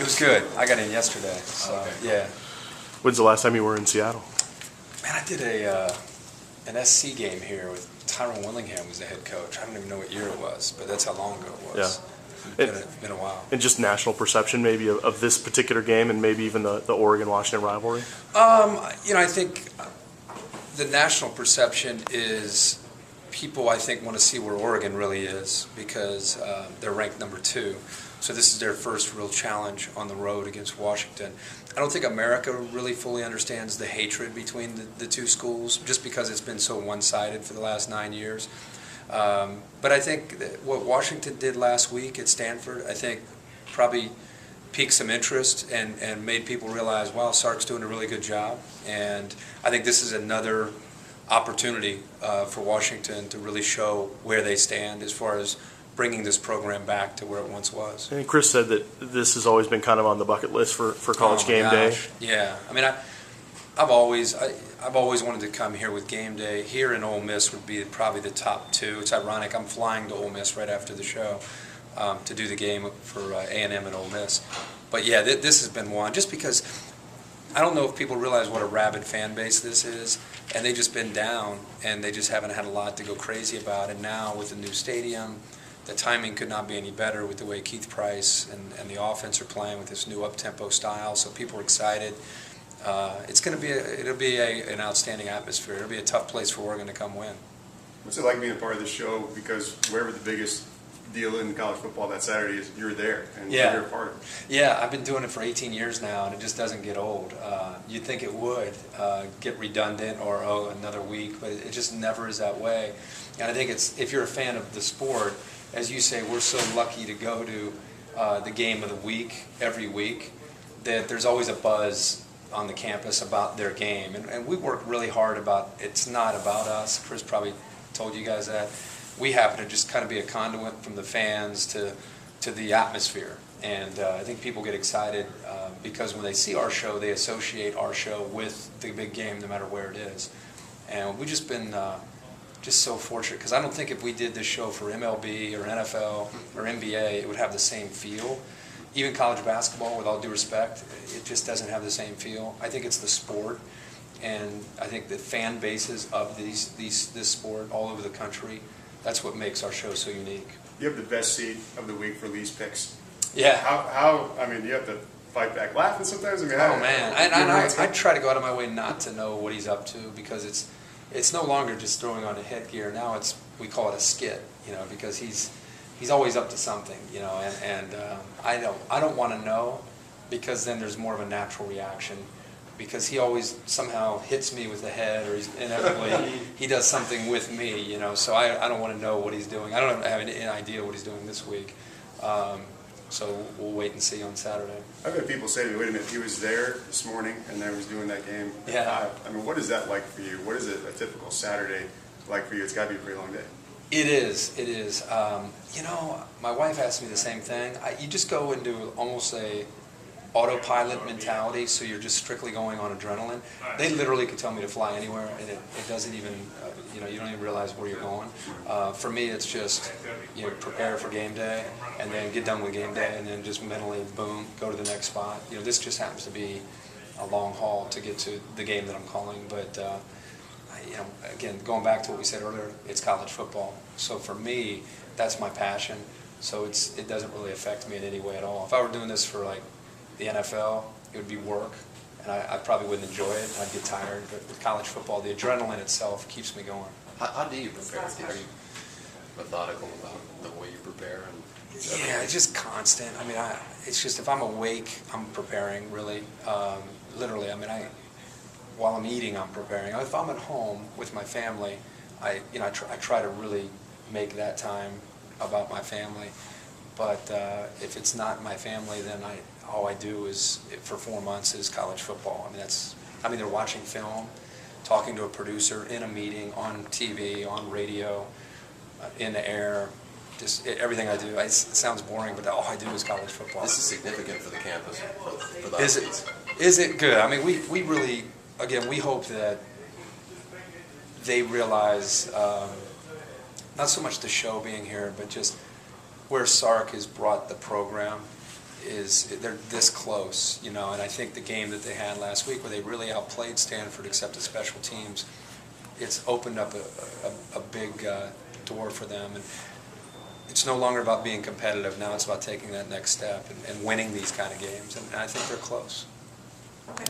It was good. I got in yesterday, so Okay. yeah. When's the last time you were in Seattle? Man, I did an SC game here with Tyrone Willingham was the head coach. I don't even know what year it was, but that's how long ago it was. Yeah. It's been a while. And just national perception maybe of this particular game and maybe even the Oregon-Washington rivalry? I think the national perception is people, I think, want to see where Oregon really is because they're ranked number 2. So this is their first real challenge on the road against Washington. I don't think America really fully understands the hatred between the two schools just because it's been so one-sided for the last 9 years. But I think that what Washington did last week at Stanford, I think probably piqued some interest and made people realize, wow, Sark's doing a really good job. And I think this is another opportunity for Washington to really show where they stand as far as bringing this program back to where it once was. And Chris said that this has always been kind of on the bucket list for college game day. Yeah, I mean, I've always wanted to come here with game day. Here in Ole Miss would be probably the top 2. It's ironic. I'm flying to Ole Miss right after the show to do the game for A&M and Ole Miss. But yeah, this has been one just because I don't know if people realize what a rabid fan base this is, and they've just been down and they just haven't had a lot to go crazy about. And now with the new stadium, the timing could not be any better with the way Keith Price and the offense are playing with this new up-tempo style. So people are excited. It's going to be an outstanding atmosphere. It'll be a tough place for Oregon to come win. What's it like being a part of the show? Because wherever the biggest deal in college football that Saturday is, you're there and you're a part. Yeah, I've been doing it for 18 years now, and it just doesn't get old. You'd think it would get redundant or another week, but it just never is that way. And I think if you're a fan of the sport, as you say, we're so lucky to go to the game of the week every week that there's always a buzz on the campus about their game. And we work really hard it's not about us. Chris probably told you guys that. We happen to just kind of be a conduit from the fans to the atmosphere. And I think people get excited because when they see our show, they associate our show with the big game no matter where it is. And we've just been just so fortunate because I don't think if we did this show for MLB or NFL or NBA, it would have the same feel. Even college basketball, with all due respect, it just doesn't have the same feel. I think it's the sport, and I think the fan bases of this sport all over the country, that's what makes our show so unique. You have the best seat of the week for Lee's picks. Yeah. I mean, you have to fight back laughing sometimes. I mean, man, I try to go out of my way not to know what he's up to because it's no longer just throwing on a headgear. Now we call it a skit, because he's always up to something, and I don't want to know because then there's more of a natural reaction because he always somehow hits me with the head or he's inevitably he does something with me, so I don't want to know what he's doing. I don't have any idea what he's doing this week. So we'll wait and see on Saturday. I've had people say to me, wait a minute, he was there this morning and then was doing that game at 5. I mean, what is that like for you? What is a typical Saturday like for you? It's got to be a pretty long day. It is. My wife asked me the same thing. You just go into almost a autopilot mentality, so you're just strictly going on adrenaline. They literally could tell me to fly anywhere, and it doesn't even, you don't even realize where you're going. For me, it's just, prepare for game day, and then get done with game day, and then just mentally, boom, go to the next spot. This just happens to be a long haul to get to the game that I'm calling, but again, going back to what we said earlier, it's college football. So for me, that's my passion. So it doesn't really affect me in any way at all. If I were doing this for like the NFL, it would be work, and I probably wouldn't enjoy it. I'd get tired. But with college football, the adrenaline itself keeps me going. How do you prepare? Are you methodical about the way you prepare? Yeah, it's just constant. I mean, it's just if I'm awake, I'm preparing. Really, literally. I mean, while I'm eating, I'm preparing. If I'm at home with my family, I try to really make that time about my family. But if it's not my family, then all I do is for 4 months is college football. I mean, they're watching film, talking to a producer in a meeting, on TV, on radio, in the air. Just everything I do. It sounds boring, but all I do is college football. This is significant for the campus. For the is it good? I mean, we really, again, we hope that they realize not so much the show being here, but just where Sark has brought the program they're this close, you know, and I think the game that they had last week where they really outplayed Stanford except the special teams, it's opened up a big door for them. And it's no longer about being competitive. Now it's about taking that next step and winning these kind of games, and I think they're close.